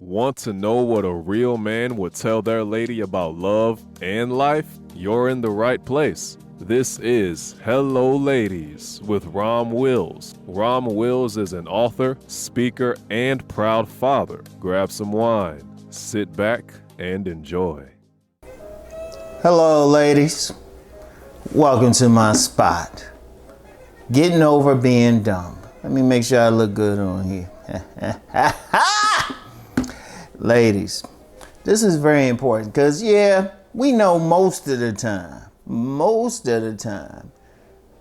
Want to know what a real man would tell their lady about love and life? You're in the right place. This is Hello Ladies with Rom Wills. Rom Wills is an author, speaker, and proud father. Grab some wine, sit back, and enjoy. Hello ladies, welcome to my spot. Getting over being dumb. Let me make sure I look good on here. Ladies, this is very important because we know most of the time,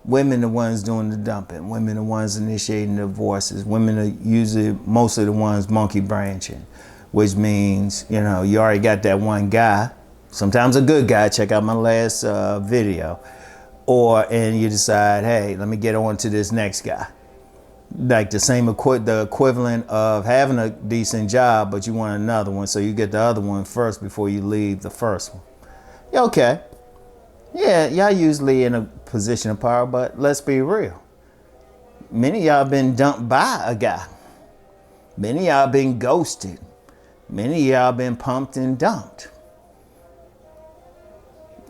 women the ones doing the dumping, women the ones initiating divorces, women are usually most of the ones monkey branching, which means, you already got that one guy, sometimes a good guy, check out my last video, and you decide, hey, let me get on to this next guy. Like the equivalent of having a decent job, but you want another one, so you get the other one first before you leave the first one. Okay. Yeah, y'all usually in a position of power, but let's be real. Many of y'all been dumped by a guy. Many of y'all been ghosted. Many of y'all been pumped and dumped.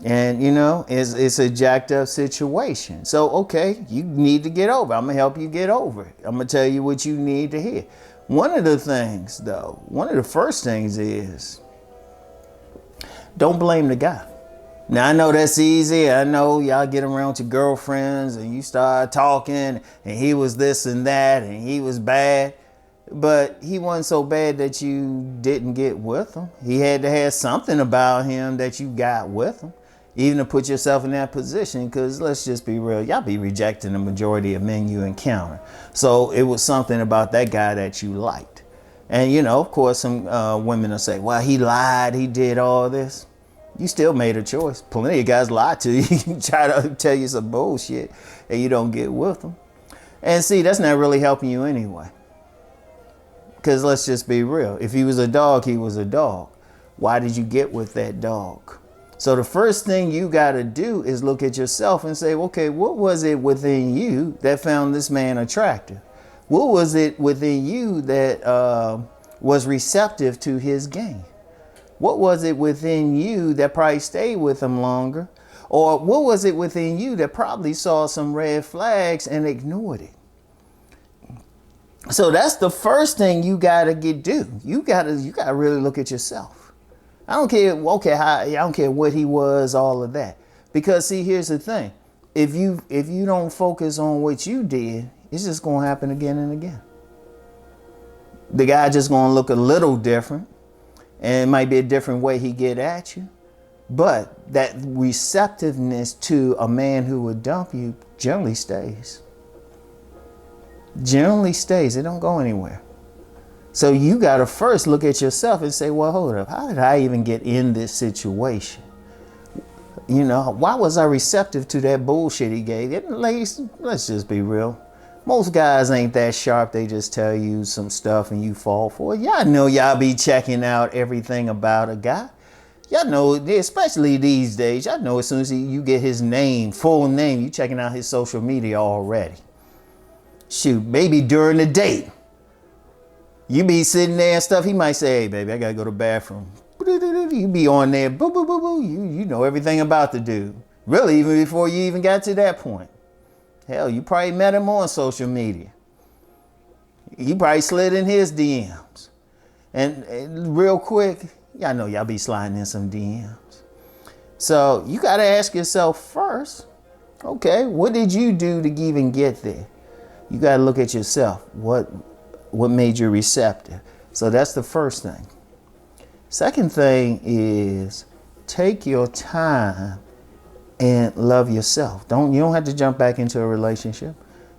And it's a jacked up situation. So, okay, you need to get over. I'm going to help you get over it. I'm going to tell you what you need to hear. One of the first things is don't blame the guy. Now, I know that's easy. I know y'all get around with your girlfriends and you start talking and he was this and that and he was bad. But he wasn't so bad that you didn't get with him. He had to have something about him that you got with him. Even to put yourself in that position, because let's just be real, y'all be rejecting the majority of men you encounter. So it was something about that guy that you liked. And of course, some women will say, well, he lied, he did all this. You still made a choice. Plenty of guys lie to you. You try to tell you some bullshit and you don't get with them. And see, that's not really helping you anyway. Because let's just be real. If he was a dog, he was a dog. Why did you get with that dog? So the first thing you got to do is look at yourself and say, okay, what was it within you that found this man attractive? What was it within you that was receptive to his game? What was it within you that probably stayed with him longer? Or what was it within you that probably saw some red flags and ignored it? So that's the first thing you got to do. You got to really look at yourself. I don't care, I don't care what he was, all of that. Because see, here's the thing. If you don't focus on what you did, it's just going to happen again and again. The guy just going to look a little different, and it might be a different way he get at you. But that receptiveness to a man who would dump you generally stays. Generally stays. It don't go anywhere. So you got to first look at yourself and say, well, hold up. How did I even get in this situation? Why was I receptive to that bullshit he gave? Ladies, let's just be real. Most guys ain't that sharp. They just tell you some stuff and you fall for it. Y'all know y'all be checking out everything about a guy. Y'all know, especially these days, y'all know as soon as you get his name, full name, you checking out his social media already. Shoot, maybe during the date. You be sitting there and stuff, he might say, hey, baby, I got to go to the bathroom. You be on there, boo, boo, boo, boo. You know everything about the dude. Really, even before you even got to that point. Hell, you probably met him on social media. You probably slid in his DMs. And real quick, y'all know y'all be sliding in some DMs. So you got to ask yourself first, okay, what did you do to even get there? You got to look at yourself. What made you receptive? So that's the first thing. Second thing is take your time and love yourself. You don't have to jump back into a relationship.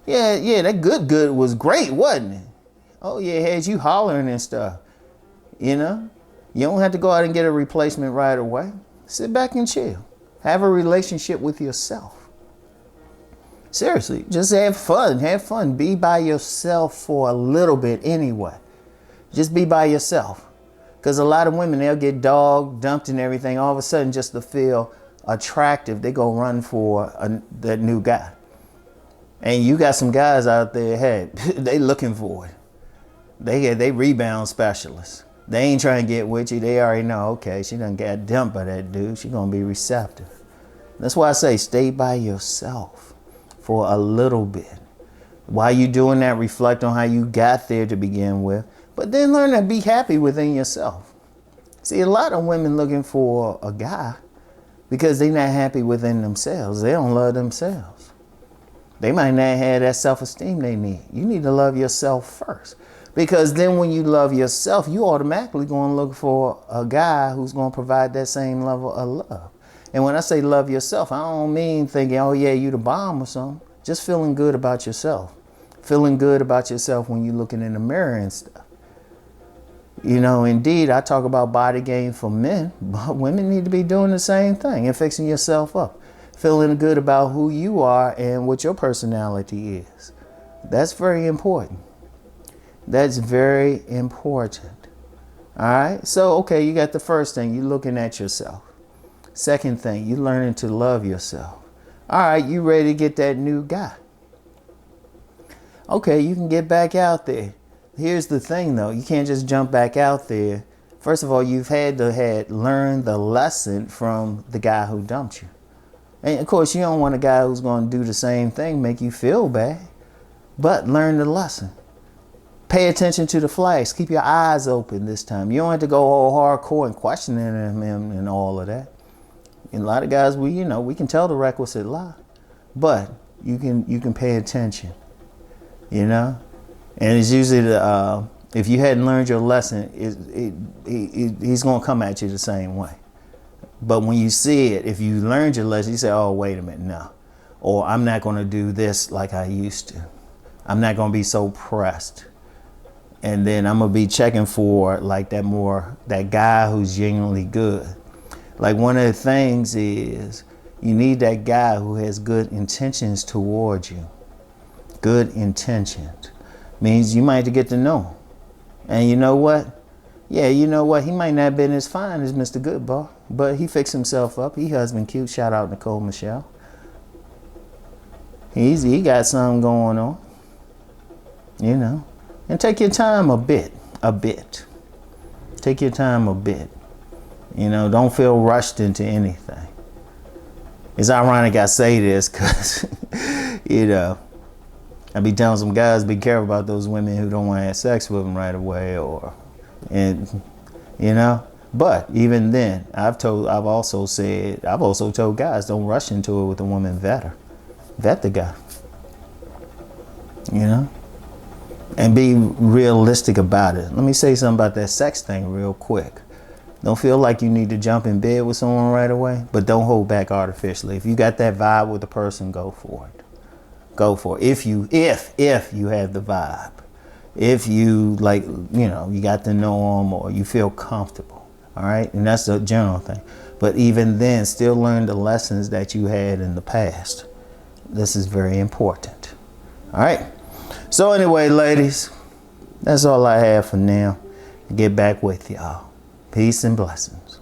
Yeah, that good was great, wasn't it? Oh yeah, it had you hollering and stuff. You don't have to go out and get a replacement right away. Sit back and chill. Have a relationship with yourself. Seriously, just have fun. Be by yourself for a little bit anyway. Just be by yourself. Because a lot of women, they'll get dumped and everything. All of a sudden, just to feel attractive, they go run for that new guy. And you got some guys out there, hey, they looking for it. They rebound specialists. They ain't trying to get with you. They already know, okay, she done got dumped by that dude. She gonna be receptive. That's why I say stay by yourself for a little bit. While you doing that, reflect on how you got there to begin with, but then learn to be happy within yourself. See, a lot of women looking for a guy because they not happy within themselves. They don't love themselves. They might not have that self-esteem they need. You need to love yourself first. Because then when you love yourself, you automatically going to look for a guy who's going to provide that same level of love. And when I say love yourself, I don't mean thinking, oh yeah, you the bomb or something. Just feeling good about yourself. Feeling good about yourself when you're looking in the mirror and stuff. You know, indeed, I talk about body game for men, but women need to be doing the same thing and fixing yourself up. Feeling good about who you are and what your personality is. That's very important. That's very important. All right. So, okay, you got the first thing. You're looking at yourself. Second thing, you're learning to love yourself. All right. You ready to get that new guy. Okay. You can get back out there. Here's the thing, though. You can't just jump back out there. First of all, you've had to learn the lesson from the guy who dumped you. And, of course, you don't want a guy who's going to do the same thing, make you feel bad. But learn the lesson. Pay attention to the flags. Keep your eyes open this time. You don't have to go all hardcore and questioning him and all of that. And a lot of guys, we can tell the requisite lie, but you can pay attention, you know. And it's usually if you hadn't learned your lesson, he's gonna come at you the same way. But when you see it, if you learned your lesson, you say, "Oh, wait a minute, no," or "I'm not gonna do this like I used to. I'm not gonna be so pressed." And then I'm gonna be checking for like that guy who's genuinely good. Like one of the things is you need that guy who has good intentions towards you. Good intentions means you might have to get to know him. And you know what? Yeah, you know what? He might not have been as fine as Mr. Goodbar, but he fixed himself up. He husband cute. Shout out Nicole Michelle. He got something going on. You know. And take your time a bit. Take your time a bit. You know, don't feel rushed into anything. It's ironic I say this because, you know, I be telling some guys, be careful about those women who don't want to have sex with them right away and you know. But even then, I've also told guys, don't rush into it with a woman, vet her. Vet the guy. You know? And be realistic about it. Let me say something about that sex thing real quick. Don't feel like you need to jump in bed with someone right away, but don't hold back artificially. If you got that vibe with the person, go for it. Go for it. If you have the vibe. If you you got to know them or you feel comfortable. All right? And that's the general thing. But even then, still learn the lessons that you had in the past. This is very important. All right? So anyway, ladies, that's all I have for now. Get back with y'all. Peace and blessings.